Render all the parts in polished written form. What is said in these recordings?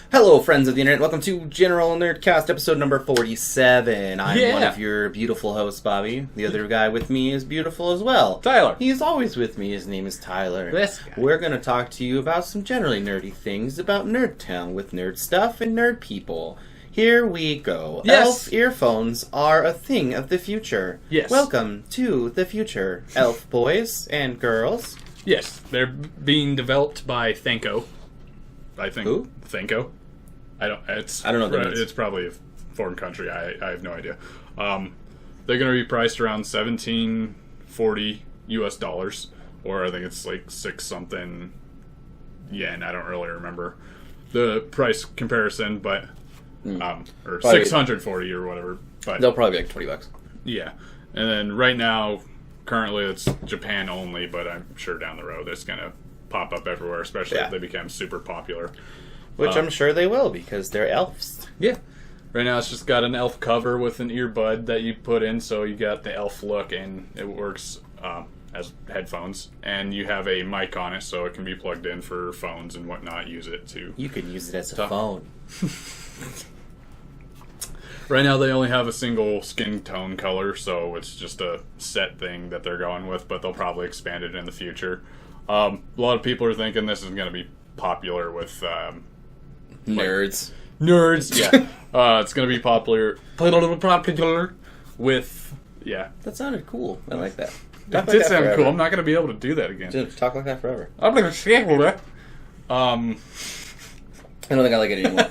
Hello, friends of the internet. Welcome to General Nerdcast, episode number 47. I'm one of your beautiful hosts, Bobby. The other guy with me is beautiful as well. Tyler. He's always with me. His name is Tyler. This guy. We're going to talk to you about some generally nerdy things about Nerdtown with nerd stuff and nerd people. Here we go. Yes. Elf earphones are a thing of the future. Yes. Welcome to the future, elf boys and girls. Yes, they're being developed by Thanco. I think. Who? Thanco. I don't know what that means. It's probably a foreign country. I have no idea. They're going to be priced around $17.40 US, or I think it's like 6 something yen. I don't really remember the price comparison, but or probably 640 or whatever. But they'll probably be like $20. Yeah, and then right now, currently it's Japan only, but I'm sure down the road it's going to pop up everywhere, especially if they become super popular. Which I'm sure they will, because they're elves. Yeah. Right now it's just got an elf cover with an earbud that you put in, so you got the elf look, and it works as headphones. And you have a mic on it, so it can be plugged in for phones and whatnot. Use it to... You could use it as a phone. Right now they only have a single skin tone color, so it's just a set thing that they're going with, but they'll probably expand it in the future. A lot of people are thinking this is going to be popular with... Nerds. Yeah. It's going to be popular with... Yeah. That sounded cool. I like that. That did sound cool. I'm not going to be able to do that again. Dude, talk like that forever. I'm going to say that. I don't think I like it anymore.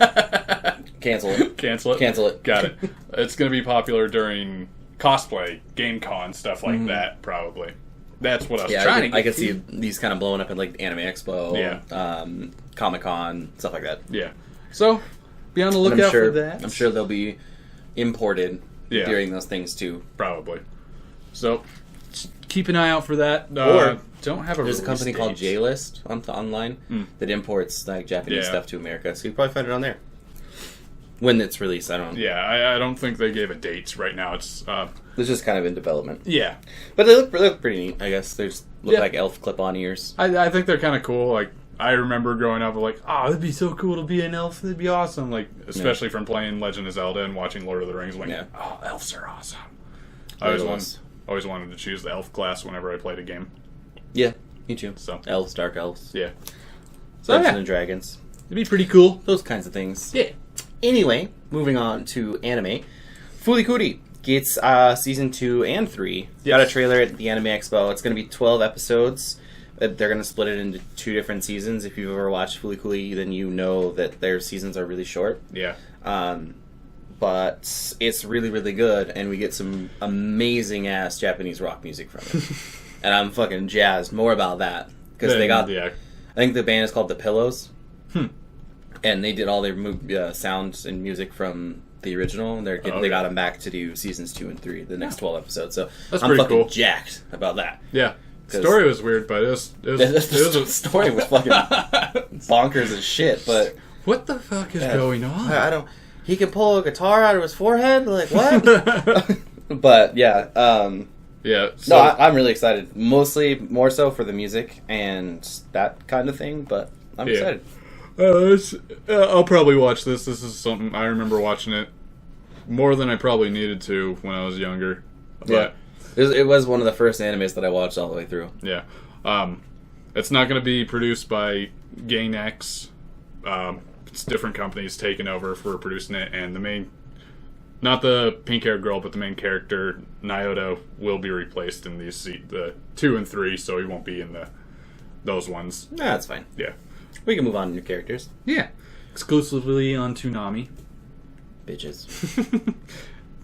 Cancel it. Cancel it? Cancel it. Got it. It's going to be popular during cosplay, game con, stuff like that, probably. That's what I was trying to get. I could see these kind of blowing up at like Anime Expo, Comic-Con, stuff like that. Yeah. So, be on the lookout for that. I'm sure they'll be imported during those things too. Probably. So, keep an eye out for that. Or don't have a there's a company called J-List online that imports like Japanese stuff to America, so you can probably find it on there. When it's released, I don't know. Yeah, I don't think they gave a date right now. It's just kind of in development. Yeah. But they look pretty neat, I guess. They look like elf clip-on ears. I think they're kind of cool. Like, I remember growing up like, oh, it'd be so cool to be an elf. It'd be awesome. Like, especially from playing Legend of Zelda and watching Lord of the Rings. Like, oh, elves are awesome. I always wanted to choose the elf class whenever I played a game. Yeah, me too. So elves, dark elves. Yeah. Dungeons and Dragons. It'd be pretty cool. Those kinds of things. Yeah. Anyway, moving on to anime. Fooly Cooly gets season 2 and 3. Got a trailer at the Anime Expo. It's going to be 12 episodes. They're going to split it into 2 different seasons. If you've ever watched Fooly Cooly, then you know that their seasons are really short. Yeah. But it's really, really good, and we get some amazing-ass Japanese rock music from it. And I'm fucking jazzed. More about that. Because they got... I think the band is called The Pillows. And they did all their sounds and music from the original, and they got them back to do seasons 2 and 3, the next 12 episodes. So I'm fucking jacked about that. Yeah. The story was weird, but the story was fucking bonkers as shit. But what the fuck is going on? I don't. He can pull a guitar out of his forehead. Like what? But yeah. Yeah. So, no, I'm really excited. More so for the music and that kind of thing. But I'm excited. I'll probably watch this. This is something I remember watching it more than I probably needed to when I was younger. But, it was one of the first animes that I watched all the way through. Yeah. It's not going to be produced by Gainax. It's different companies taking over for producing it, and not the pink-haired girl, but the main character, Nyota, will be replaced in the 2 and 3, so he won't be in those ones. Nah, that's fine. Yeah. We can move on to new characters. Yeah. Exclusively on Toonami. Bitches.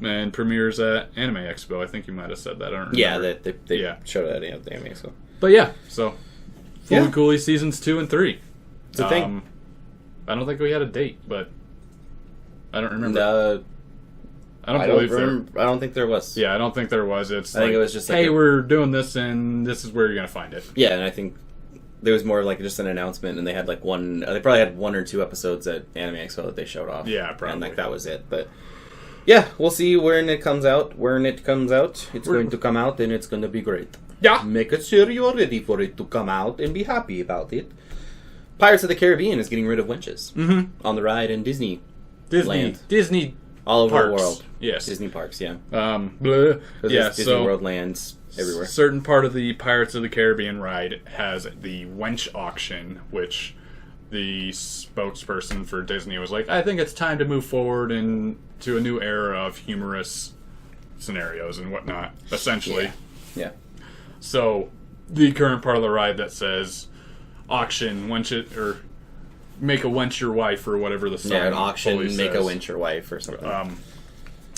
And premieres at Anime Expo. I think you might have said that. I don't remember. Yeah, they showed it at the Anime Expo. But yeah, so Fooly Cooly seasons 2 and 3. It's a thing. I don't think we had a date, but I don't remember. I don't think there was. Yeah, I don't think there was. I think it was just like hey, we're doing this, and this is where you're going to find it. Yeah, and I think there was more like just an announcement, and they had like one. They probably had 1 or 2 episodes at Anime Expo that they showed off. Yeah, probably. And like that was it. But yeah, we'll see when it comes out. It's going to come out, and it's going to be great. Yeah. Make sure you're ready for it to come out and be happy about it. Pirates of the Caribbean is getting rid of Wenches on the ride in Disney all over parks. the world. Yes, Disney parks. Yeah. Disney World lands everywhere. Certain part of the Pirates of the Caribbean ride has the Wench auction, which the spokesperson for Disney was like, I think it's time to move forward into a new era of humorous scenarios and whatnot, essentially. Yeah. So, the current part of the ride that says auction, wench it, or make a wench your wife, or whatever the song an auction, fully make says, a wench your wife, or something.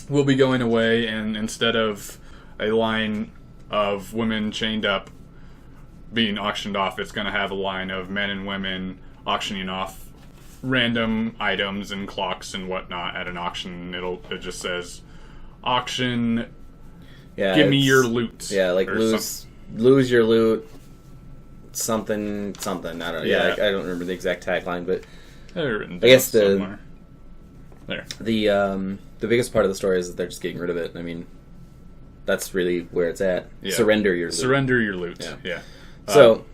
Will be going away, and instead of a line of women chained up being auctioned off, it's going to have a line of men and women auctioning off random items and clocks and whatnot at an auction. It just says auction. Yeah, give me your loot. Yeah, like lose your loot. Something. I don't know. Yeah, I don't remember the exact tagline, but I guess the biggest part of the story is that they're just getting rid of it. I mean, that's really where it's at. Yeah. Surrender your loot. Surrender your loot. Yeah. So.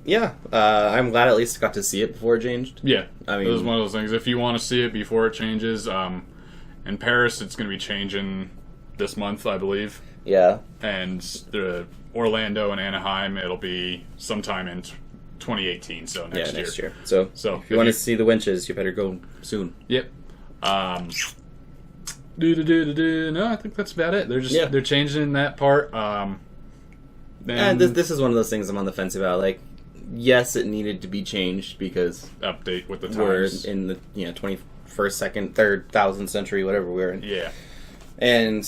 I'm glad at least got to see it before it changed. Yeah, I mean, it was one of those things. If you want to see it before it changes, in Paris it's going to be changing this month, I believe. Yeah, and the Orlando and Anaheim, it'll be sometime in 2018, so next year. So if you want to see the Wenches, you better go soon. Yep. No, I think that's about it. They're changing that part. This is one of those things I'm on the fence about. Like, yes, it needed to be changed because update with the times. We're in the 21st, 2nd, 3rd, 1000th century, whatever we're in. Yeah, and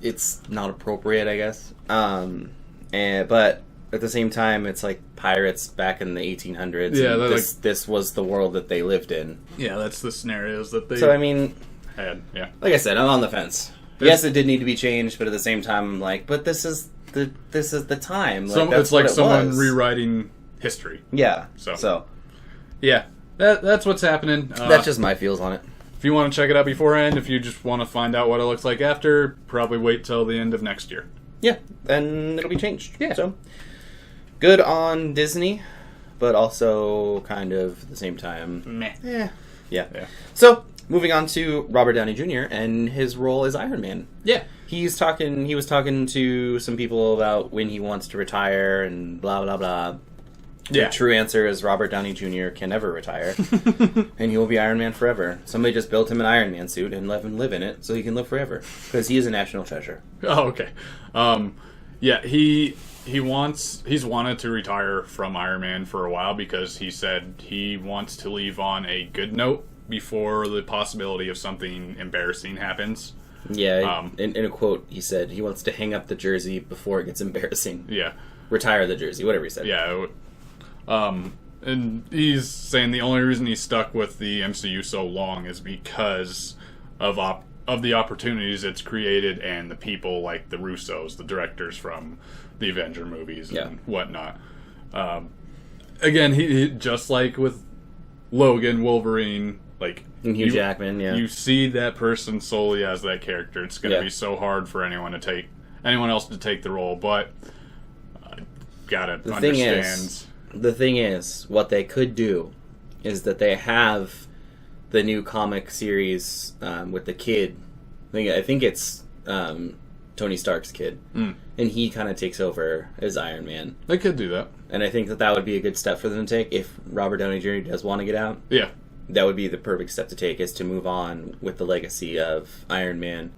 it's not appropriate, I guess. But at the same time, it's like pirates back in the 1800s. Yeah, this was the world that they lived in. Yeah, that's the scenarios that they. So I mean, had. Yeah, like I said, I'm on the fence. Yes, it did need to be changed, but at the same time, I'm like, but this is the time. Like, it's like someone rewriting history. Yeah. So yeah, that's what's happening. That's just my feels on it. If you want to check it out beforehand, if you just want to find out what it looks like after, probably wait till the end of next year. Yeah, and it'll be changed. Yeah. So good on Disney, but also kind of at the same time. Meh. Yeah. So moving on to Robert Downey Jr. and his role as Iron Man. Yeah. He was talking to some people about when he wants to retire and blah, blah, blah. Yeah. The true answer is Robert Downey Jr. can never retire. And he will be Iron Man forever. Somebody just built him an Iron Man suit and let him live in it so he can live forever. Because he is a national treasure. Oh, okay. Yeah, he's wanted to retire from Iron Man for a while because he said he wants to leave on a good note before the possibility of something embarrassing happens. Yeah, in a quote, he said he wants to hang up the jersey before it gets embarrassing. Yeah. Retire the jersey, whatever he said. Yeah. And he's saying the only reason he's stuck with the MCU so long is because of the opportunities it's created and the people like the Russos, the directors from the Avenger movies and whatnot. Again, he just like with Logan, Wolverine, like and Hugh Jackman, you see that person solely as that character. It's going to be so hard for anyone else to take the role, but gotta understand. The thing is, what they could do is that they have the new comic series with the kid. I think it's Tony Stark's kid, and he kind of takes over as Iron Man. They could do that, and I think that would be a good step for them to take if Robert Downey Jr. does want to get out. Yeah. That would be the perfect step to take, is to move on with the legacy of Iron Man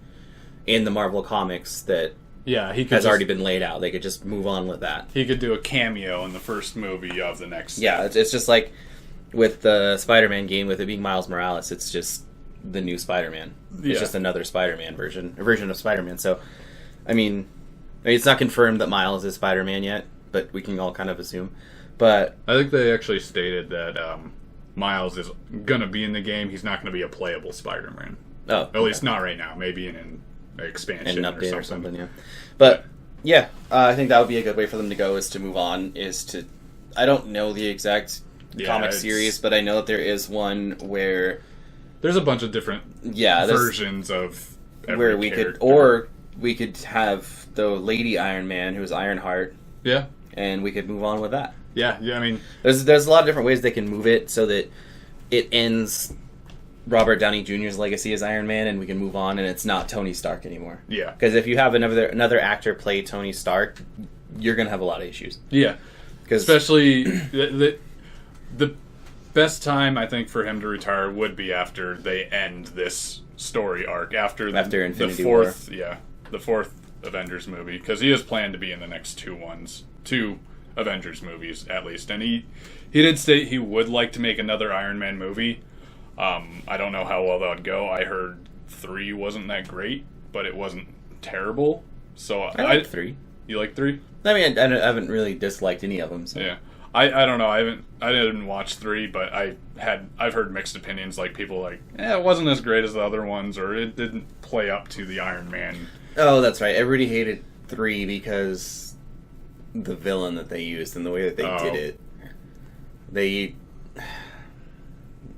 in the Marvel Comics that has already been laid out. They could just move on with that. He could do a cameo in the first movie of the next... Yeah, it's just like with the Spider-Man game, with it being Miles Morales, it's just the new Spider-Man. It's just another Spider-Man version of Spider-Man. So, I mean, it's not confirmed that Miles is Spider-Man yet, but we can all kind of assume. But I think they actually stated that... Miles is going to be in the game. He's not going to be a playable Spider-Man. Oh. At least not right now. Maybe in an expansion an update or something. Yeah. But, I think that would be a good way for them to go, is to move on, I don't know the exact comic series, but I know that there is one where... There's a bunch of different versions of every character. We could have the Lady Iron Man, who's Ironheart. Yeah. And we could move on with that. Yeah. I mean, there's a lot of different ways they can move it so that it ends Robert Downey Jr.'s legacy as Iron Man, and we can move on, and it's not Tony Stark anymore. Yeah. Because if you have another actor play Tony Stark, you're gonna have a lot of issues. Yeah. Especially the best time I think for him to retire would be after they end this story arc after Infinity War. Yeah, the fourth Avengers movie, because he is planned to be in the next two Avengers movies at least, and he did state he would like to make another Iron Man movie. I don't know how well that would go. I heard 3 wasn't that great, but it wasn't terrible. So I like 3. You like 3? I mean, I haven't really disliked any of them. So. Yeah, I don't know. I didn't watch 3, but I've heard mixed opinions. Like people like, it wasn't as great as the other ones, or it didn't play up to the Iron Man. Oh, that's right. Everybody hated 3 because the villain that they used and the way that they did it.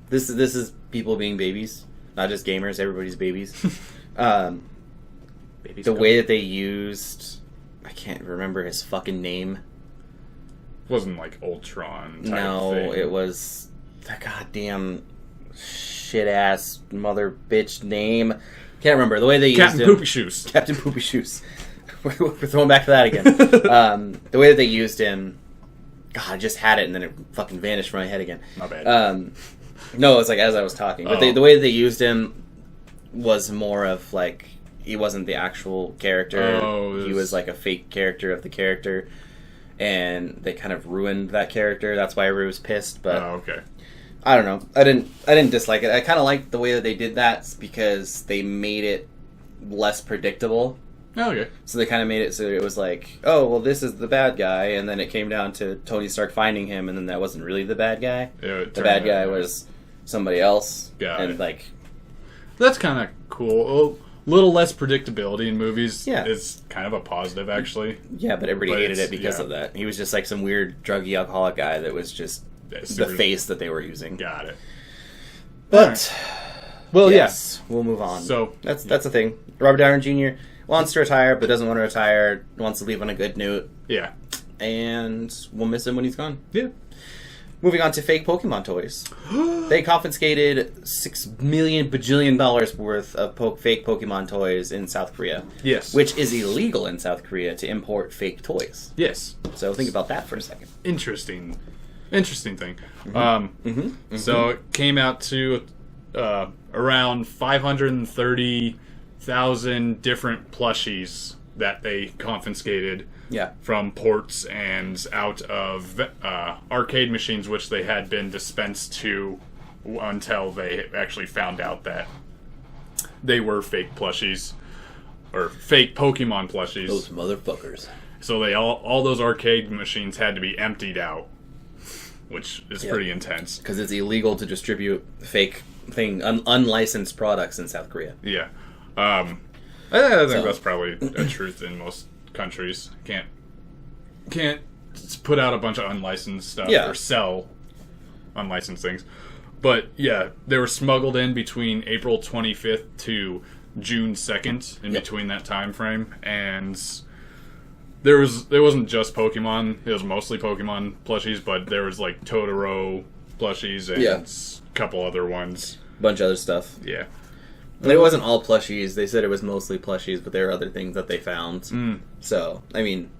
This is people being babies, not just gamers. Everybody's babies. Babies the way that they used, I can't remember his fucking name. It wasn't like Ultron type No, thing. It was the goddamn shit ass mother bitch name. Can't remember the way they used him. Captain Poopy Shoes. Captain Poopy Shoes. We're throwing back to that again. The way that they used him. God, I just had it and then it fucking vanished from my head again. My bad. No, it's like as I was talking. But the way that they used him was more of like, he wasn't the actual character. He was like a fake character of the character. And they kind of ruined that character. That's why everybody was pissed. But okay. I don't know. I didn't dislike it. I kind of liked the way that they did that because they made it less predictable. Oh, okay. So they kind of made it so it was like, oh, well, this is the bad guy, and then it came down to Tony Stark finding him, and then that wasn't really the bad guy. Yeah, the bad guy was somebody else. Got and it. Like, that's kind of cool. A little less predictability in movies is kind of a positive, actually. Yeah, but everybody hated it because of that. He was just like some weird druggy alcoholic guy that was just the face that they were using. Got it. But, right. Well, yes, we'll move on. So that's the thing. Robert Downey Jr. wants to retire, but doesn't want to retire. Wants to leave on a good note. Yeah. And we'll miss him when he's gone. Yeah. Moving on to fake Pokemon toys. They confiscated $6 million bajillion worth of fake Pokemon toys in South Korea. Yes. Which is illegal in South Korea to import fake toys. Yes. So think about that for a second. Interesting thing. So it came out to around 530,000 different plushies that they confiscated from ports and out of arcade machines, which they had been dispensed to until they actually found out that they were fake plushies or fake Pokemon plushies. Those motherfuckers. So they all those arcade machines had to be emptied out, which is pretty intense. Because it's illegal to distribute fake unlicensed products in South Korea. Yeah. I think that's probably a truth in most countries. Can't put out a bunch of unlicensed stuff or sell unlicensed things. But yeah, they were smuggled in between April 25th to June 2nd, in between that time frame, and there wasn't just Pokemon. It was mostly Pokemon plushies, but there was like Totoro plushies and a couple other ones. Bunch of other stuff. Yeah. It wasn't all plushies. They said it was mostly plushies, but there were other things that they found. So, I mean,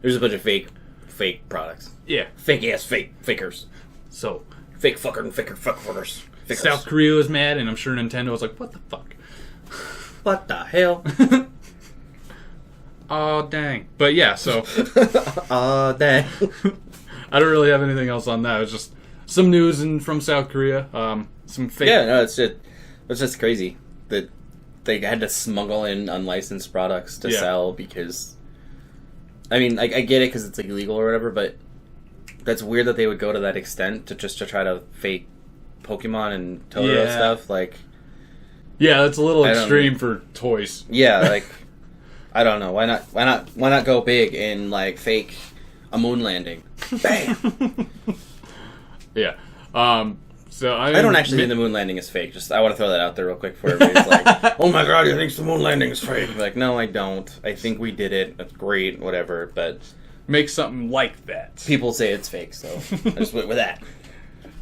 there's a bunch of fake products. Yeah. Fake-ass fakers. So, fake fucker and fuckers. South Korea was mad, and I'm sure Nintendo was like, what the fuck? What the hell? Oh, dang. But yeah, so... Oh, dang. I don't really have anything else on that. It was just some news from South Korea. Some fake... Yeah, no, it's just crazy that they had to smuggle in unlicensed products to sell because... I mean, I get it because it's like illegal or whatever, but that's weird that they would go to that extent to try to fake Pokemon and Totoro stuff. Like, yeah, that's a little extreme for toys. Yeah, like, I don't know. Why not go big and like fake a moon landing? Bam. Yeah. So I don't actually think the moon landing is fake. Just I want to throw that out there real quick for everybody's like, oh my god, you think the moon landing is fake? Like, no, I don't. I think we did it. That's great, whatever. But make something like that. People say it's fake, so I just went with that.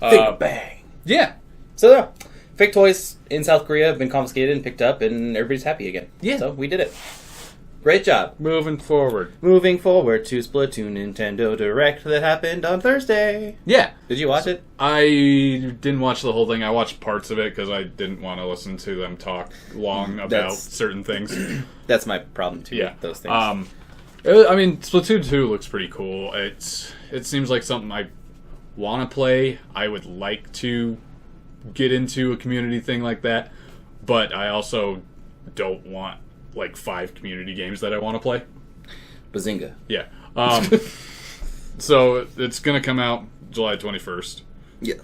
Big bang. Yeah. So, fake toys in South Korea have been confiscated and picked up, and everybody's happy again. Yeah. So, we did it. Great job. Moving forward to Splatoon Nintendo Direct that happened on Thursday. Yeah. Did you watch it? I didn't watch the whole thing. I watched parts of it because I didn't want to listen to them talk long about certain things. That's my problem, too. Yeah. Those things. I mean, Splatoon 2 looks pretty cool. It seems like something I want to play. I would like to get into a community thing like that, but I also don't want like 5 community games that I want to play. Bazinga. Yeah. So it's going to come out July 21st. Yes.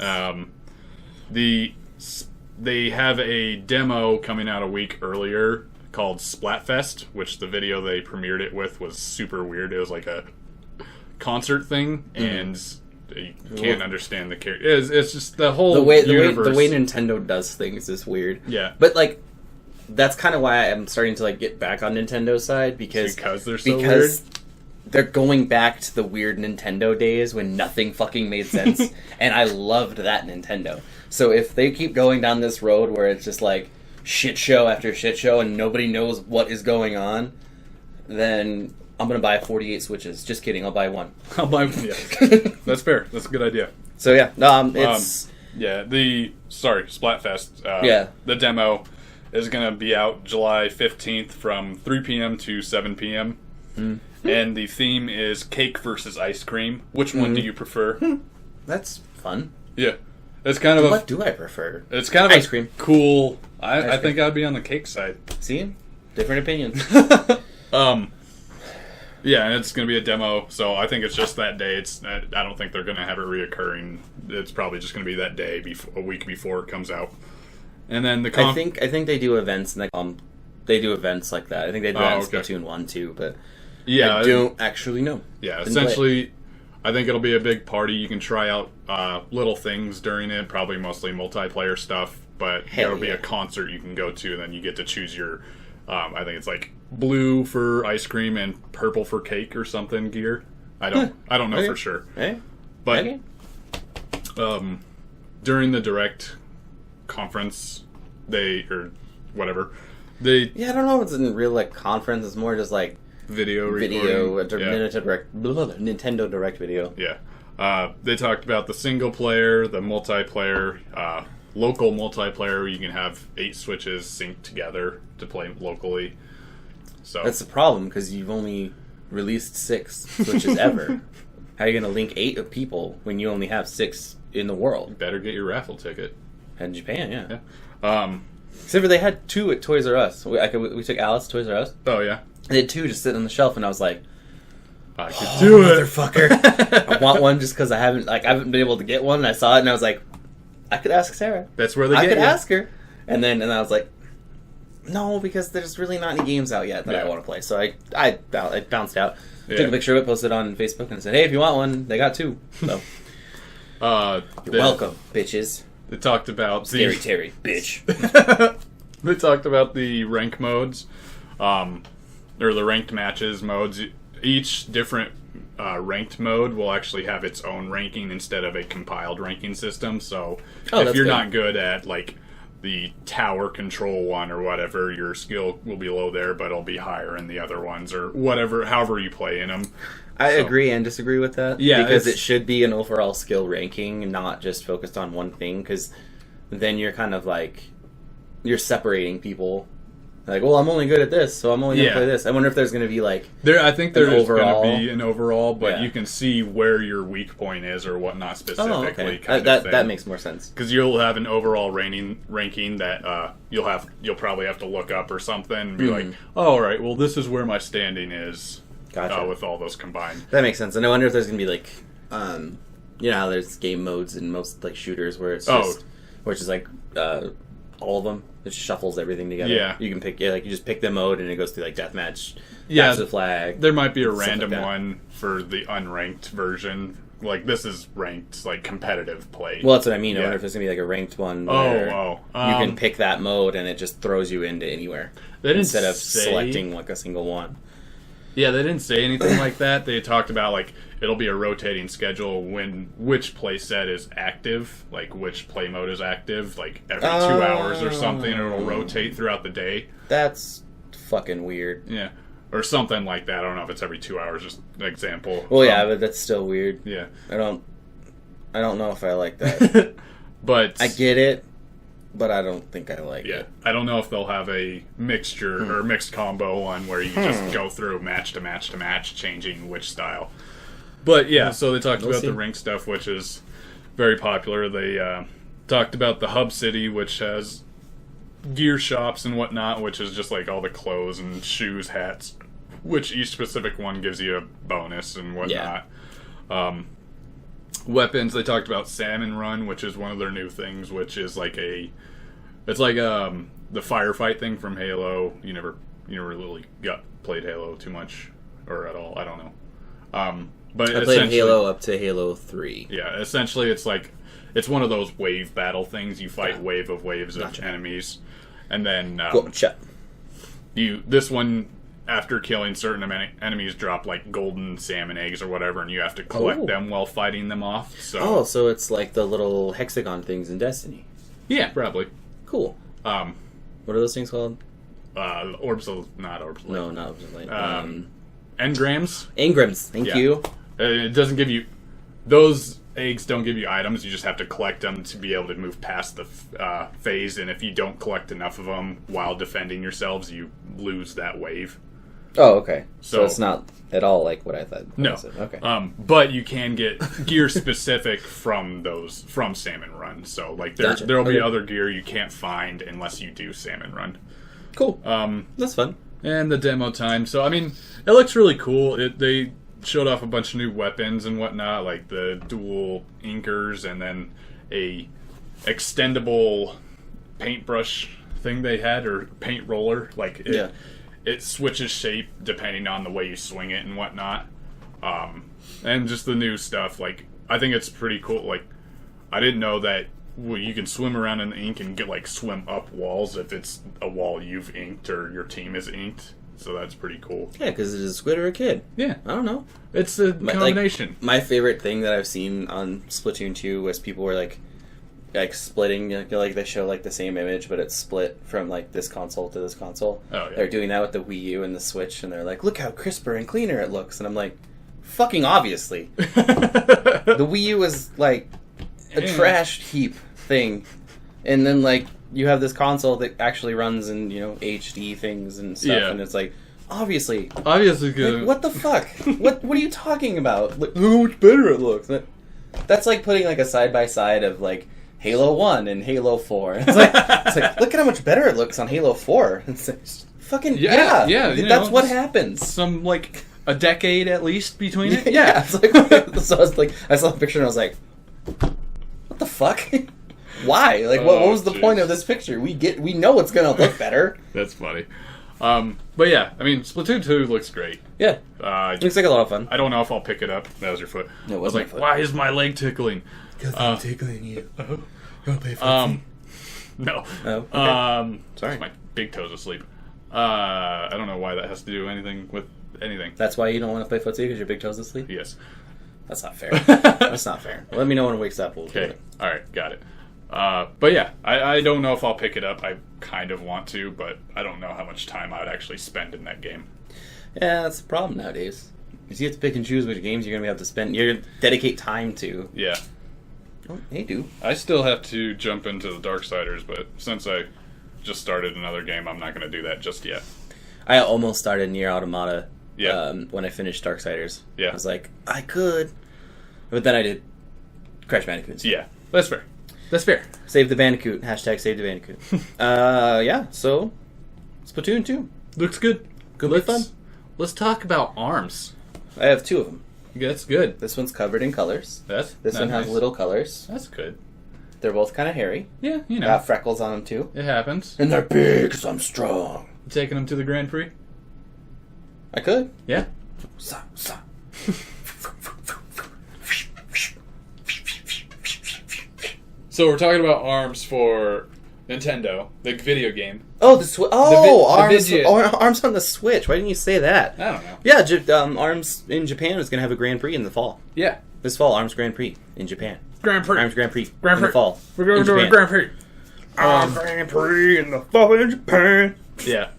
They have a demo coming out a week earlier called Splatfest, which the video they premiered it with was super weird. It was like a concert thing, and you can't understand the character. It's just the whole universe. The way Nintendo does things is weird. Yeah. But like, that's kind of why I'm starting to like get back on Nintendo's side because they're so weird. They're going back to the weird Nintendo days when nothing fucking made sense, and I loved that Nintendo. So if they keep going down this road where it's just like shit show after shit show and nobody knows what is going on, then I'm gonna buy 48 Switches. Just kidding, I'll buy one. I'll buy one. Yeah, that's fair. That's a good idea. So yeah, it's Splatfest. The demo is going to be out July 15th from 3 p.m. to 7 p.m. And the theme is cake versus ice cream. Which one do you prefer? That's fun. Yeah. It's kind of what do I prefer? It's kind of ice cream. Cool. I think I'd be on the cake side. See? Different opinions. Yeah, and it's going to be a demo, so I think it's just that day. I don't think they're going to have it reoccurring. It's probably just going to be that day, a week before it comes out. And then the I think they do events and they do events like that. I think they do that in Splatoon 1 too, but I don't actually know. Yeah, essentially, I think it'll be a big party. You can try out little things during it, probably mostly multiplayer stuff, but there'll be a concert you can go to, and then you get to choose your, I think it's like blue for ice cream and purple for cake or something gear. I don't know for sure. But during the Direct conference, I don't know if it's in real like conference. It's more just like video Nintendo Direct video. Yeah. They talked about the single player, the multiplayer, local multiplayer where you can have 8 Switches synced together to play locally. So that's the problem because you've only released 6 Switches ever. How are you going to link 8 of people when you only have 6 in the world? You better get your raffle ticket. In Japan, yeah. Except for they had 2 at Toys R Us. We took Alice to Toys R Us. Oh, yeah. They had 2 just sitting on the shelf, and I was like, I could do it, motherfucker. I want one just because I haven't been able to get one, and I saw it, and I was like, I could ask Sarah. That's where I could ask her. And I was like, no, because there's really not any games out yet that I want to play. So I bounced out. Took a picture of it, posted it on Facebook, and said, hey, if you want one, they got 2. So you're welcome, bitches. They talked about Scary Terry, bitch. They talked about the rank modes, or the ranked matches modes. Each different ranked mode will actually have its own ranking instead of a compiled ranking system. So if you're not good at like the tower control one or whatever, your skill will be low there, but it'll be higher in the other ones or whatever, however you play in them. I agree and disagree with that. Yeah, because it should be an overall skill ranking and not just focused on one thing, because then you're kind of like, you're separating people. Like, well, I'm only good at this, so I'm only going to play this. I wonder if there's going to be like I think there's going to be an overall, but you can see where your weak point is or whatnot specifically. That makes more sense. Because you'll have an overall ranking that you'll probably have to look up or something and be like, oh, all right, well, this is where my standing is. Gotcha. With all those combined. That makes sense. And I wonder if there's going to be like, you know how there's game modes in most like shooters where it's just, where it's just like all of them. It just shuffles everything together. Yeah. You can pick, you just pick the mode and it goes through like deathmatch, capture the flag. There might be a random one for the unranked version. Like this is ranked, like competitive play. Well, that's what I mean. I wonder if there's going to be like a ranked one where you can pick that mode and it just throws you into anywhere instead of selecting like a single one. Yeah, they didn't say anything like that. They talked about, like, it'll be a rotating schedule when which play set is active, like which play mode is active, like every 2 hours or something, it'll rotate throughout the day. That's fucking weird. Yeah. Or something like that. I don't know if it's every 2 hours, just an example. Well, yeah, but that's still weird. Yeah. I don't know if I like that. But I get it, but I don't think I like it. I don't know if they'll have a mixture or mixed combo one where you just go through match to match to match, changing which style. But yeah, so they talked about the rink stuff, which is very popular. They talked about the Hub City, which has gear shops and whatnot, which is just like all the clothes and shoes, hats, which each specific one gives you a bonus and whatnot. Yeah. Weapons, they talked about Salmon Run, which is one of their new things, which is like the firefight thing from Halo. You never really played Halo too much or at all. I don't know. But I played Halo up to Halo 3. Yeah, essentially it's one of those wave battle things. You fight waves of enemies, and then this one, after killing certain enemies, drop like golden salmon eggs or whatever, and you have to collect them while fighting them off. So it's like the little hexagon things in Destiny. Yeah, probably. Cool. What are those things called? Orbs of not Orbs of Light. No, not Orbs of Light. Engrams. Engrams. Thank you. It doesn't give you those eggs. Don't give you items. You just have to collect them to be able to move past the phase. And if you don't collect enough of them while defending yourselves, you lose that wave. Oh, okay. So it's not at all like what I thought. No. Okay. But you can get gear specific from Salmon Run. So like there'll be other gear you can't find unless you do Salmon Run. Cool. That's fun. And the demo time. So I mean, it looks really cool. They showed off a bunch of new weapons and whatnot, like the dual inkers, and then a extendable paintbrush thing they had, or paint roller. Like it switches shape depending on the way you swing it and whatnot. And just the new stuff. Like, I think it's pretty cool. Like, I didn't know that you can swim around in the ink and swim up walls if it's a wall you've inked or your team is inked. So that's pretty cool. Yeah, because it is a squid or a kid. Yeah. I don't know. It's a combination. My favorite thing that I've seen on Splatoon 2 was people were like splitting, like they show like the same image, but it's split from like this console to this console. Oh, yeah. They're doing that with the Wii U and the Switch, and they're like, look how crisper and cleaner it looks. And I'm like, fucking obviously. The Wii U is like a trash heap thing. And then like you have this console that actually runs in, HD things and stuff, and it's like, obviously good. Like, what the fuck? what are you talking about? Like, look how much better it looks. That's like putting like a side by side of like Halo 1 and Halo 4. It's like look at how much better it looks on Halo 4. It's like, fucking yeah. That's what happens. Some like a decade at least between it. Yeah. It's like, so I was like, I saw the picture and I was like, what the fuck? Why? Like, what was the point of this picture? We know it's gonna look better. That's funny. But yeah, I mean, Splatoon 2 looks great. Yeah. Looks like a lot of fun. I don't know if I'll pick it up. That was your foot. No, it was like, why is my leg tickling? Because I'm tickling you. You wanna play footsie? No. Oh, okay. Sorry. My big toe's asleep. I don't know why that has to do anything with anything. That's why you don't want to play footsie, because your big toe's asleep? Yes. That's not fair. That's not fair. Let me know when it wakes up. Okay. Alright, got it. But yeah, I don't know if I'll pick it up. I kind of want to, but I don't know how much time I would actually spend in that game. Yeah, that's the problem nowadays. Is you have to pick and choose which games you're going to be able to spend. You're going to dedicate time to. Yeah. Oh, they do. I still have to jump into the Darksiders, but since I just started another game, I'm not going to do that just yet. I almost started Nier Automata Yeah. When I finished Darksiders. Yeah. I was like, I could. But then I did Crash Bandicoot. Yeah, that's fair. That's fair. Save the Bandicoot. Hashtag save the Bandicoot. Yeah, so Splatoon 2. Looks good. Could be fun. Let's talk about ARMS. I have two of them. That's good. This one's covered in colors. This one has nice. little colors. That's good. They're both kind of hairy. Yeah, you know. Got freckles on them too. It happens. And they're big because I'm strong. You taking them to the Grand Prix? I could. Yeah. So we're talking about ARMS for Nintendo, the video game. Oh, the Switch. ARMS on the Switch. Why didn't you say that? I don't know. Yeah, ARMS in Japan is going to have a Grand Prix in the fall. Yeah. This fall, ARMS Grand Prix in Japan. ARMS Grand Prix in the fall. We're going to do a Grand Prix. Grand Prix in the fall in Japan. Yeah,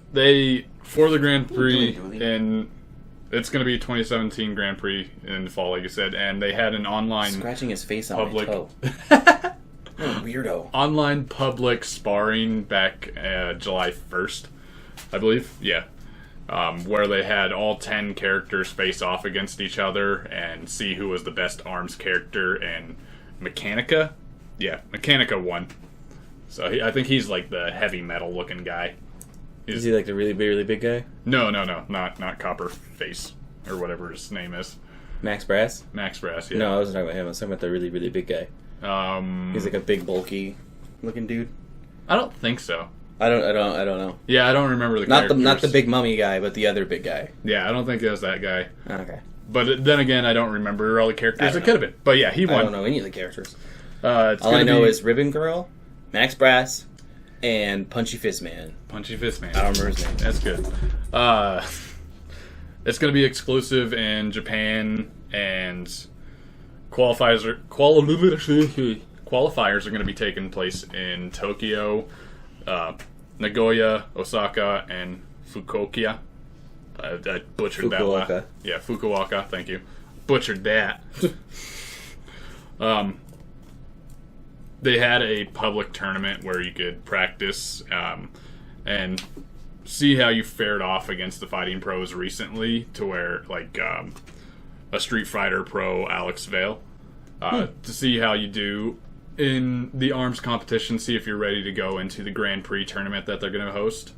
for the Grand Prix, and it's going to be 2017 Grand Prix in the fall, like you said, and they had an online... Scratching his face on my toe. Weirdo. Online public sparring back July 1st, I believe. Yeah. Where they had all 10 characters face off against each other and see who was the best ARMS character, and Mechanica? Yeah, Mechanica won. So I think he's like the heavy metal looking guy. Is he like the really big guy? No, not Copperface or whatever his name is. Max Brass? Max Brass, yeah. No, I wasn't talking about him. I was talking about the really big guy. He's like a big, bulky looking dude. I don't think so. I don't know. Yeah, I don't remember the characters. Not the big mummy guy, but the other big guy. Yeah, I don't think it was that guy. Okay. But then again, I don't remember all the characters. It could have been. But yeah, he won. I don't know any of the characters. All I know is Ribbon Girl, Max Brass, and Punchy Fist Man. Punchy Fist Man. I don't remember his name. That's good. It's going to be exclusive in Japan, and qualifiers are going to be taking place in Tokyo, Nagoya, Osaka, and Fukuoka. I butchered that one. Yeah, Fukuoka. Thank you. Butchered that. They had a public tournament where you could practice and see how you fared off against the fighting pros recently, to where like a Street Fighter pro, Alex Vale, to see how you do in the ARMS competition, see if you're ready to go into the Grand Prix tournament that they're going to host.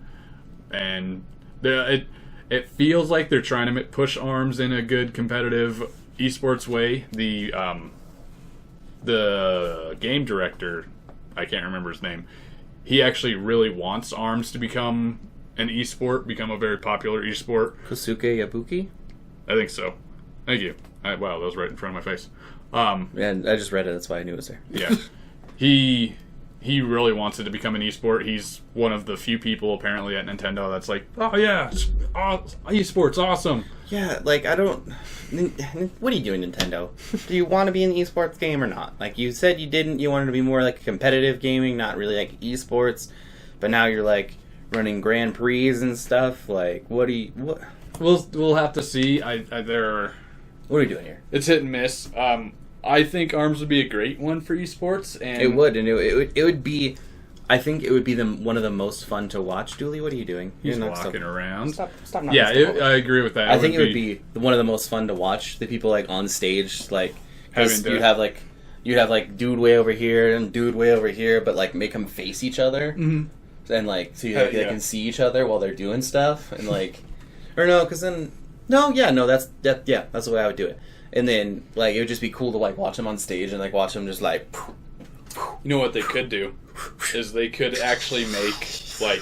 And it feels like they're trying to push ARMS in a good competitive esports way. The game director, I can't remember his name, he actually really wants ARMS to become an esport, become a very popular esport. Kosuke Yabuki? I think so. Thank you. Wow, that was right in front of my face. And I just read it, that's why I knew it was there. Yeah. He really wants it to become an esport. He's one of the few people apparently at Nintendo that's like, oh yeah, esports, awesome. Yeah, like what are you doing, Nintendo? Do you want to be an esports game or not? Like, you said you didn't, you wanted to be more like competitive gaming, not really like esports, but now you're like running Grand Prix and stuff. Like, what? We'll have to see. What are we doing here? It's hit and miss. I think ARMS would be a great one for esports, and it would be. I think it would be one of the most fun to watch. Dooley, what are you doing? He's walking around. Stop yeah, I agree with that. I think it would be one of the most fun to watch. The people like on stage, like you'd have like dude way over here and dude way over here, but like make them face each other, and like so they can see each other while they're doing stuff, and like, or no, because then that's the way I would do it. And then, like, it would just be cool to, like, watch them on stage and, like, watch them just, like... You know what they could do? Is they could actually make, like,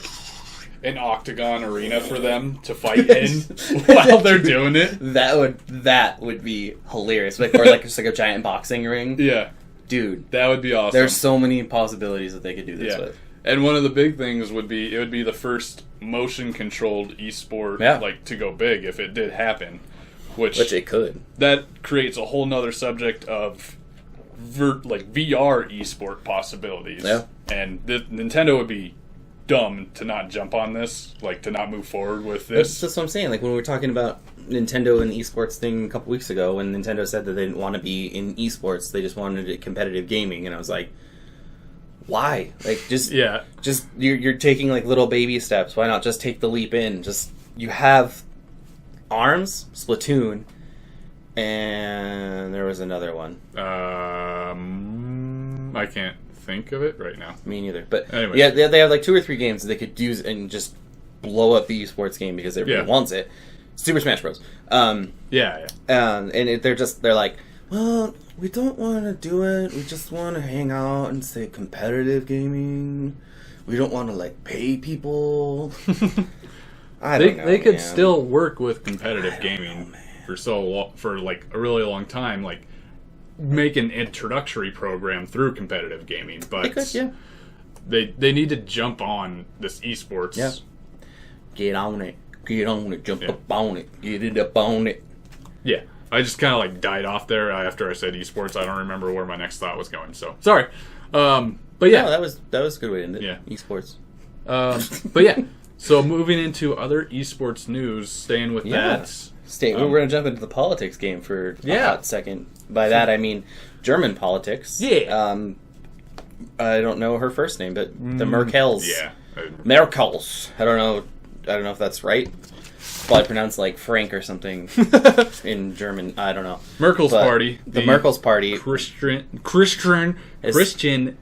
an octagon arena for them to fight in while they're doing it. That would be hilarious. Like, or, like, just, like, a giant boxing ring. Yeah. Dude. That would be awesome. There's so many possibilities that they could do this with. And one of the big things would be, it would be the first motion-controlled esport, like, to go big if it did happen. Which it could. That creates a whole nother subject of VR esport possibilities. Yeah. And Nintendo would be dumb to not jump on this, like to not move forward with this. That's what I'm saying. Like when we were talking about Nintendo and the esports thing a couple weeks ago, when Nintendo said that they didn't want to be in esports, they just wanted competitive gaming, and I was like, why? Like just you're taking like little baby steps. Why not just take the leap in? Just you have ARMS, Splatoon, and there was another one. I can't think of it right now. Me neither. But anyway. Yeah, they have like 2 or 3 games that they could use and just blow up the esports game because everyone wants it. Super Smash Bros. And they're like, well, we don't want to do it. We just want to hang out and say competitive gaming. We don't want to like pay people. They could still work with competitive gaming for like a really long time, like make an introductory program through competitive gaming. But they need to jump on this esports. Yeah. Get on it. Jump up on it. Get it up on it. Yeah. I just kind of like died off there after I said esports. I don't remember where my next thought was going. So sorry. But yeah, no, that was a good way to end it. Yeah, esports. But yeah, so moving into other esports news, staying with that. We're going to jump into the politics game for a hot second. By that I mean German politics. Yeah. I don't know her first name, but the Merkels. Yeah. Merkels. I don't know if that's right. Probably pronounced like Frank or something in German. I don't know. Merkel's party. The Merkel's party. Christian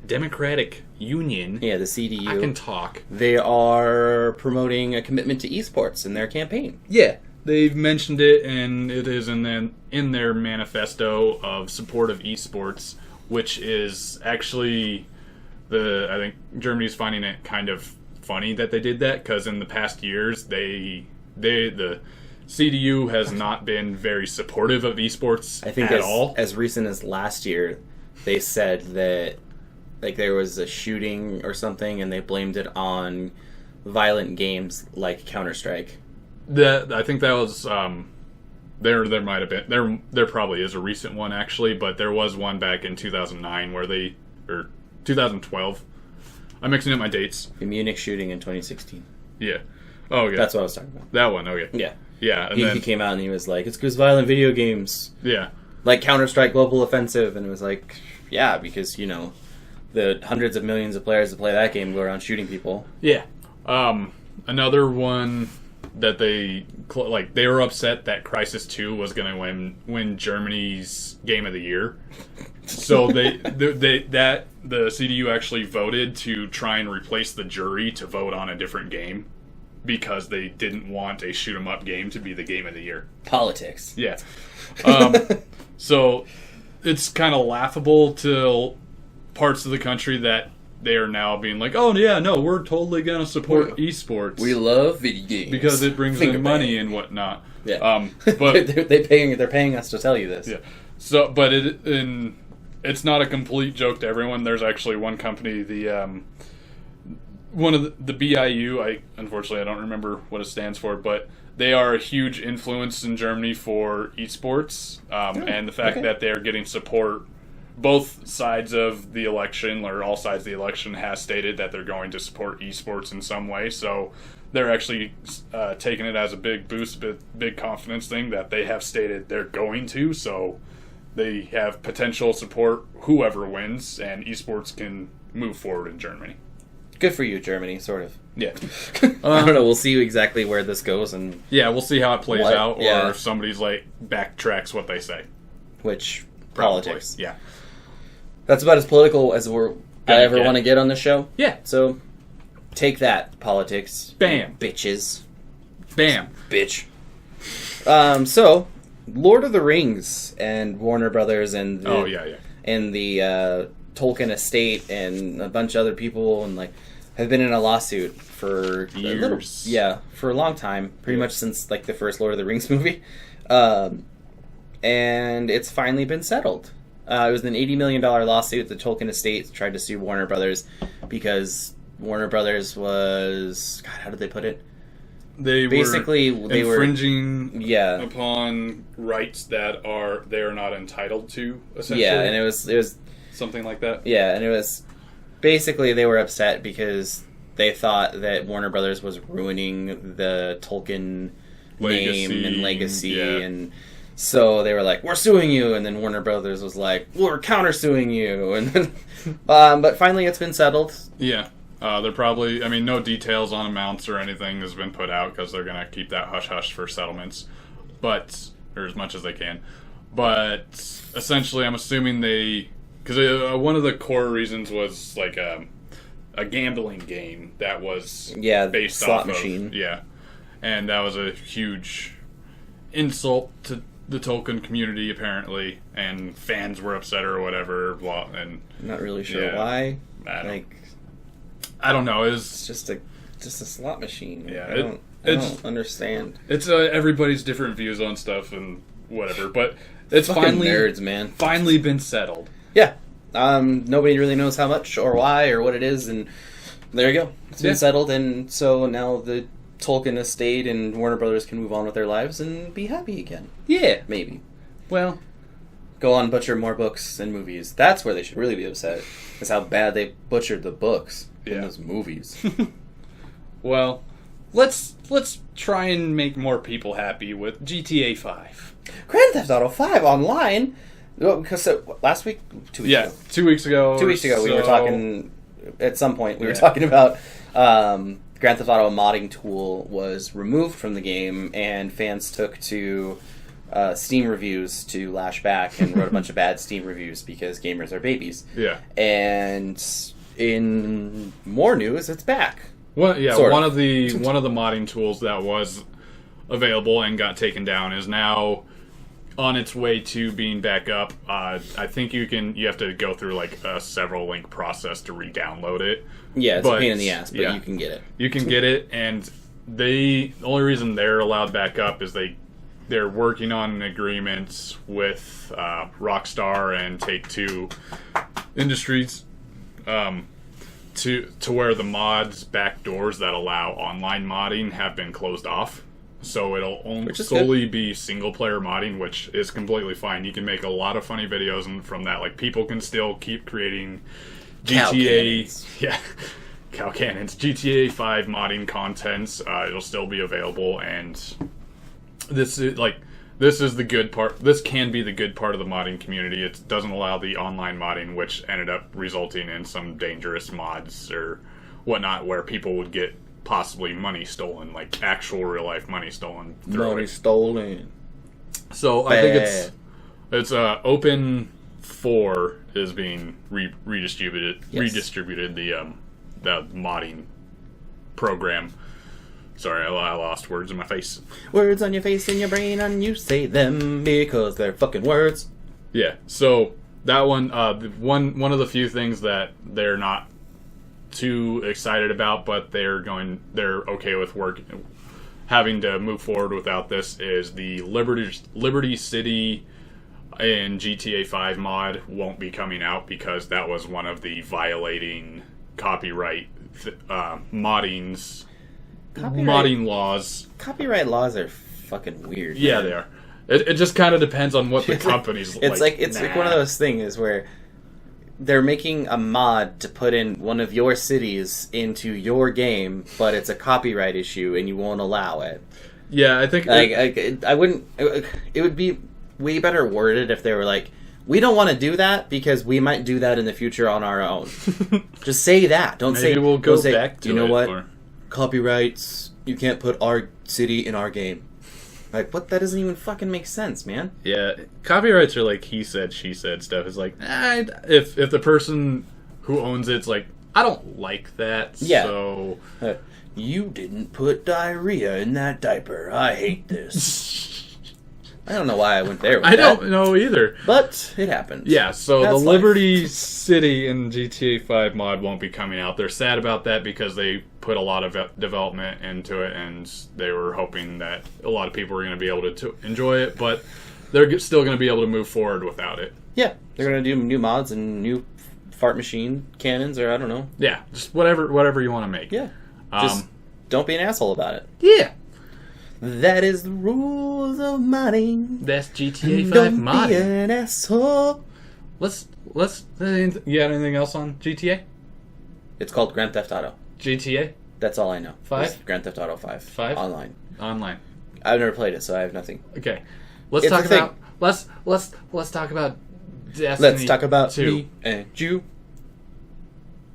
Democratic Union. Yeah, the CDU. I can talk. They are promoting a commitment to esports in their campaign. Yeah. They've mentioned it, and it is in their manifesto of support of esports, which is actually I think Germany's finding it kind of funny that they did that, because in the past years the CDU has not been very supportive of esports at all. As recent as last year, they said that like there was a shooting or something, and they blamed it on violent games like Counter-Strike. I think that was there might have been there probably is a recent one actually, but there was one back in 2009 or 2012. I'm mixing up my dates. The Munich shooting in 2016. Yeah. Oh, yeah. That's what I was talking about. That one, okay. Yeah. Yeah. And he came out and he was like, it's because violent video games. Yeah. Like Counter-Strike Global Offensive. And it was like, yeah, because, the hundreds of millions of players that play that game go around shooting people. Yeah. Another one that they were upset that Crysis 2 was going to win Germany's Game of the Year. So the CDU actually voted to try and replace the jury to vote on a different game because they didn't want a shoot 'em up game to be the Game of the Year. Politics. Yeah. So it's kind of laughable to parts of the country that they are now being like, oh yeah, no, we're totally gonna support esports. We love video games because it brings in money and whatnot. Yeah. But they're paying us to tell you this. Yeah. So, but it's not a complete joke to everyone. There's actually one company, one of the BIU. Unfortunately I don't remember what it stands for, but they are a huge influence in Germany for esports, and the fact that they're getting support. Both sides of the election, or all sides of the election, has stated that they're going to support esports in some way. So they're actually taking it as a big boost, big confidence thing that they have stated they're going to. So they have potential support whoever wins, and esports can move forward in Germany. Good for you, Germany, sort of. Yeah. I don't know. We'll see exactly where this goes, and yeah, we'll see how it plays out, or if somebody's like backtracks what they say. Which politics? Yeah. That's about as political as I ever want to get on the show. Yeah. So, take that, politics. Bam. Bitches. Bam. Bitch. So, Lord of the Rings and Warner Brothers and and the Tolkien estate and a bunch of other people and have been in a lawsuit for years. For a long time, pretty much since the first Lord of the Rings movie, and it's finally been settled. It was an $80 million lawsuit. The Tolkien estate tried to sue Warner Brothers because Warner Brothers was... God, how did they put it? They were infringing upon rights that they are not entitled to, essentially. Yeah, and it was something like that. Yeah, and it was... Basically, they were upset because they thought that Warner Brothers was ruining the Tolkien name and legacy and... So they were like, we're suing you, and then Warner Brothers was like, we're counter-suing you, and then, but finally it's been settled. Yeah, they're probably, no details on amounts or anything has been put out, because they're going to keep that hush-hush for settlements, or as much as they can. But, essentially, I'm assuming because one of the core reasons was, a gambling game that was based slot off machine. And that was a huge insult to the Tolkien community, apparently, and fans were upset or whatever. And not really sure why. I don't know. It's just a slot machine. Yeah, I don't understand. It's everybody's different views on stuff and whatever, but it's finally nerds, man. Finally been settled. Yeah, Nobody really knows how much or why or what it is, and there you go. It's been settled, and so now the Tolkien estate and Warner Brothers can move on with their lives and be happy again. Yeah. Maybe. Well, go on, butcher more books and movies. That's where they should really be upset. Is how bad they butchered the books in those movies. Well, let's try and make more people happy with GTA 5. Grand Theft Auto 5 online. Well, because last week, 2 weeks ago. 2 weeks ago. 2 weeks ago, we were talking. At some point, we were talking about Grand Theft Auto modding tool was removed from the game, and fans took to Steam reviews to lash back and wrote a bunch of bad Steam reviews because gamers are babies. Yeah. And in more news, it's back. Well, yeah, one of the modding tools that was available and got taken down is now on its way to being back up. I think you have to go through like a several link process to re-download it. Yeah, it's a pain in the ass, but you can get it. You can get it, and the only reason they're allowed back up is they're working on an agreement with Rockstar and Take-Two Industries to where the mods back doors that allow online modding have been closed off. So it'll only solely be single-player modding, which is completely fine. You can make a lot of funny videos, and from that, like, people can still keep creating GTA... Cow cannons. GTA 5 modding contents. It'll still be available, and this is the good part. This can be the good part of the modding community. It doesn't allow the online modding, which ended up resulting in some dangerous mods or whatnot, where people would get possibly money stolen, like actual real life money stolen. Money stolen. So I think it's Open 4 is being redistributed. Yes. Redistributed the modding program. Sorry, I lost words in my face. Words on your face and your brain, and you say them because they're fucking words. Yeah. So that one of the few things that they're not too excited about, but they're okay with having to move forward without this is the Liberty City and GTA 5 mod won't be coming out because that was one of the violating copyright modding laws. Copyright laws are fucking weird. Yeah, man. They are. It just kind of depends on what the company's it's like one of those things where they're making a mod to put in one of your cities into your game, but it's a copyright issue and you won't allow it. Yeah, I think I wouldn't. It would be way better worded if they were like, we don't want to do that because we might do that in the future on our own. Just say that. Don't Maybe say we'll go back to you know it, what? Or... Copyrights. You can't put our city in our game. Like, what? That doesn't even fucking make sense, man. Yeah, copyrights are like he said, she said stuff. It's like, if the person who owns it's like, I don't like that. Yeah. So you didn't put diarrhea in that diaper. I hate this. I don't know why I went there with I don't know either. But it happened. Yeah, so the Liberty City and GTA 5 mod won't be coming out. They're sad about that because they put a lot of development into it, and they were hoping that a lot of people were going to be able to enjoy it, but they're still going to be able to move forward without it. Yeah, they're going to do new mods and new fart machine cannons, or I don't know. Yeah, just whatever you want to make. Yeah. Just don't be an asshole about it. Yeah. That is the rules of modding. That's GTA 5 don't modding. Be an asshole. Let's. You got anything else on GTA? It's called Grand Theft Auto. GTA. That's all I know. 5. Grand Theft Auto 5. 5 online. I've never played it, so I have nothing. Okay. Let's talk about Destiny. Let's talk about 2. Me and you.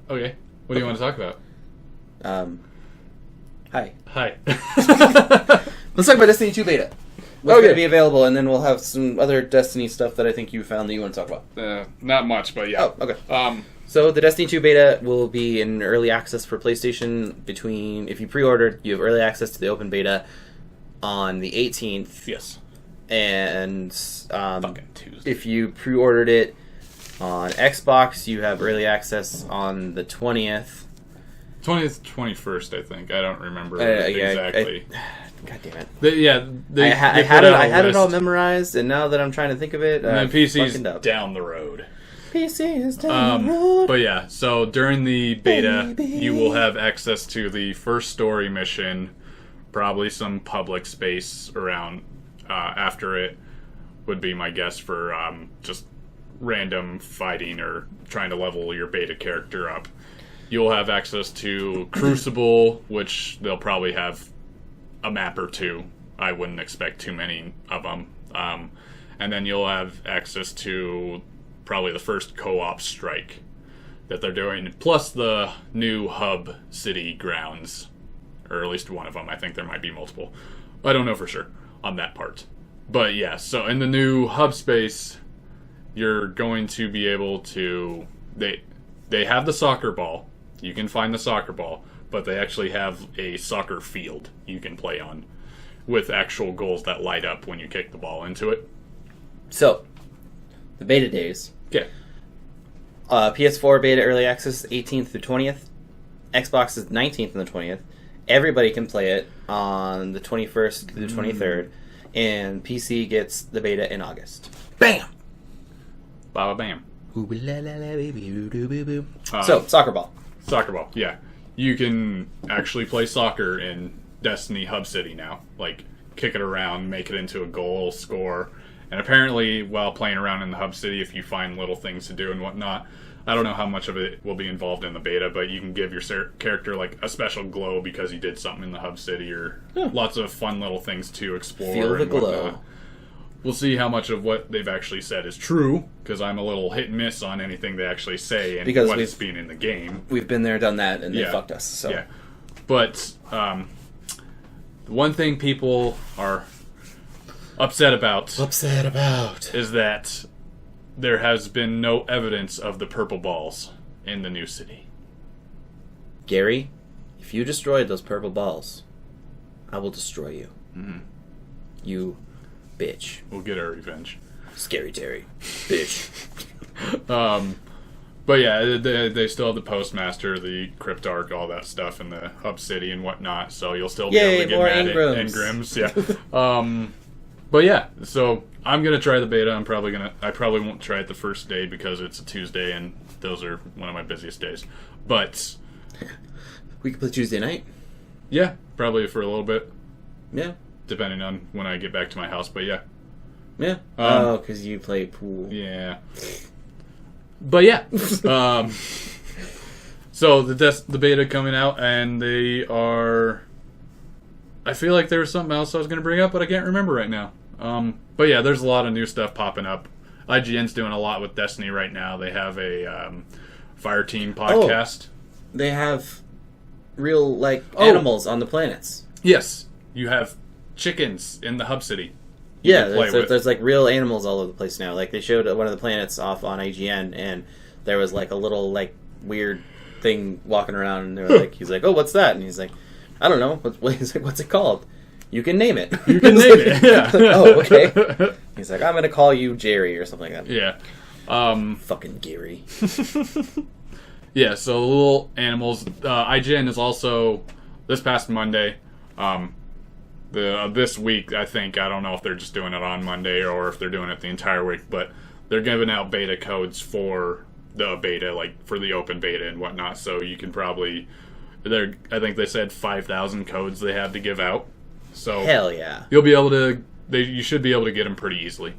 Okay. What do you want to talk about? Hi. Let's talk about Destiny 2 beta. What's going to be available, and then we'll have some other Destiny stuff that I think you found that you want to talk about. Not much, but yeah. Oh, okay. So the Destiny 2 beta will be in early access for PlayStation if you pre-ordered, you have early access to the open beta on the 18th. Yes. And fucking Tuesday. If you pre-ordered it on Xbox, you have early access on the 20th. 20th, 21st, I think. I don't remember exactly. God damn it! They I had it all memorized, and now that I'm trying to think of it, and then PC's down the road. PC is down the road. But yeah, so during the beta, you will have access to the first story mission, probably some public space around after it would be my guess for just random fighting or trying to level your beta character up. You'll have access to Crucible, which they'll probably have a map or two. I wouldn't expect too many of them. And then you'll have access to probably the first co-op strike that they're doing, plus the new hub city grounds, or at least one of them. I think there might be multiple. I don't know for sure on that part. But yeah, so in the new hub space, you're going to be able to... They have the soccer ball. You can find the soccer ball, but they actually have a soccer field you can play on with actual goals that light up when you kick the ball into it. So, the beta days. Yeah. PS4 beta early access 18th through 20th. Xbox is 19th and the 20th. Everybody can play it on the 21st through the 23rd. And PC gets the beta in August. Bam! Baba bam. So, soccer ball. Soccer ball, yeah. You can actually play soccer in Destiny Hub City now. Like, kick it around, make it into a goal, score. And apparently, while playing around in the Hub City, if you find little things to do and whatnot, I don't know how much of it will be involved in the beta, but you can give your character like a special glow because you did something in the Hub City, or lots of fun little things to explore. Feel the glow. Whatnot. We'll see how much of what they've actually said is true, because I'm a little hit and miss on anything they actually say and because what it's being in the game. We've been there, done that, and they fucked us. So. Yeah, but the one thing people are upset about is that there has been no evidence of the purple balls in the new city. Gary, if you destroyed those purple balls, I will destroy you. Mm-hmm. You bitch. We'll get our revenge. Scary Terry. Bitch. But yeah, they still have the Postmaster, the Cryptarch, all that stuff in the Hub City and whatnot, so you'll still be able to get mad at Engrams. Yeah. But yeah, so I'm going to try the beta. I probably won't try it the first day because it's a Tuesday and those are one of my busiest days. But we could play Tuesday night. Yeah, probably for a little bit. Yeah. Depending on when I get back to my house, but yeah. Yeah. Because you play pool. Yeah. But yeah. So the beta coming out, and they are... I feel like there was something else I was going to bring up, but I can't remember right now. But yeah, there's a lot of new stuff popping up. IGN's doing a lot with Destiny right now. They have a Fire Team podcast. They have real, animals on the planets. Yes. You have chickens in the Hub City. There's real animals all over the place now. Like, they showed one of the planets off on IGN, and there was, a little, weird thing walking around, and they were he's like, oh, what's that? And he's like, I don't know. He's like, what's it called? You can name it. You can name it, yeah. Oh, okay. He's like, I'm going to call you Jerry or something like that. Yeah. Fucking Gary. Yeah, so the little animals. IGN is also, this past Monday, this week, I think, I don't know if they're just doing it on Monday or if they're doing it the entire week, but they're giving out beta codes for the beta, for the open beta and whatnot, so you can probably... I think they said 5,000 codes they had to give out. So hell yeah. You'll be able to... You should be able to get them pretty easily.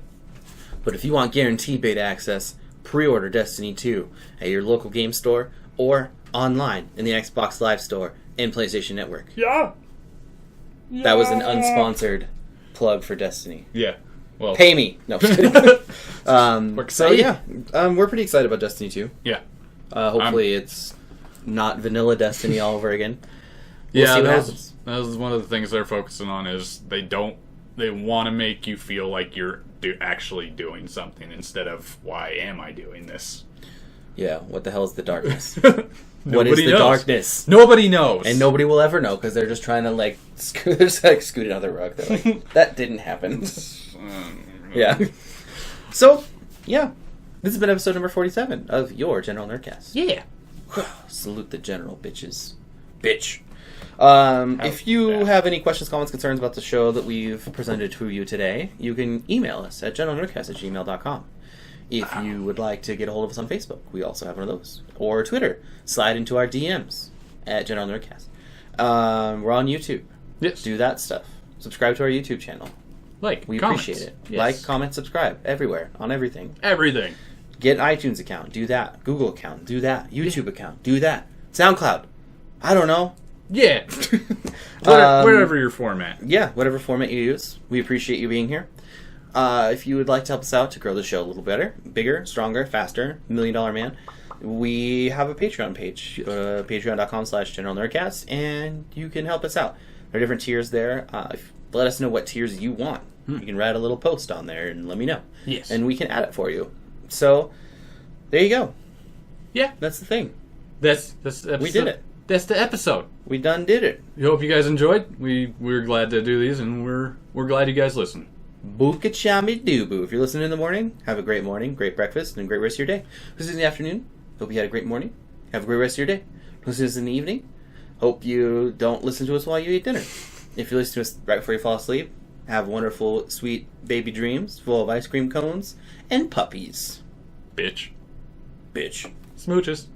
But if you want guaranteed beta access, pre-order Destiny 2 at your local game store or online in the Xbox Live Store and PlayStation Network. Yeah. That was an unsponsored plug for Destiny. Yeah. Well, pay me. No, just kidding. We're pretty excited about Destiny 2. Yeah. Hopefully it's not vanilla Destiny all over again. We'll see what happens. That was one of the things they're focusing on, is they want to make you feel like you're actually doing something instead of, why am I doing this? Yeah, what the hell is the darkness? What is the darkness? Nobody knows. And nobody will ever know, because they're just trying to, scoot it on the rug. They're like, that didn't happen. Yeah. So, yeah. This has been episode number 47 of your General Nerdcast. Yeah. Salute the general, bitches. Bitch. If you have any questions, comments, concerns about the show that we've presented to you today, you can email us at generalnerdcast@gmail.com. If you would like to get a hold of us on Facebook, we also have one of those. Or Twitter. Slide into our DMs at General Nerdcast. We're on YouTube. Yes. Do that stuff. Subscribe to our YouTube channel. We appreciate it. Yes. Like, comment, subscribe. Everywhere. On everything. Everything. Get an iTunes account. Do that. Google account. Do that. YouTube account. Do that. SoundCloud. I don't know. Yeah. Whatever your format. Yeah, whatever format you use. We appreciate you being here. If you would like to help us out to grow the show a little better, bigger, stronger, faster, $1 Million Man, we have a Patreon page, patreon.com/General Nerdcast, and you can help us out. There are different tiers there. Let us know what tiers you want. You can write a little post on there and let me know. Yes. And we can add it for you. So, there you go. Yeah. That's the thing. That's the episode. We did it. That's the episode. We done did it. We hope you guys enjoyed. We're glad to do these, and we're glad you guys listen. Booka chami doo boo. If you're listening in the morning, have a great morning, great breakfast, and a great rest of your day. If this is in the afternoon, hope you had a great morning. Have a great rest of your day. If this is in the evening, hope you don't listen to us while you eat dinner. If you listen to us right before you fall asleep, have wonderful, sweet baby dreams full of ice cream cones and puppies. Bitch. Bitch. Smooches.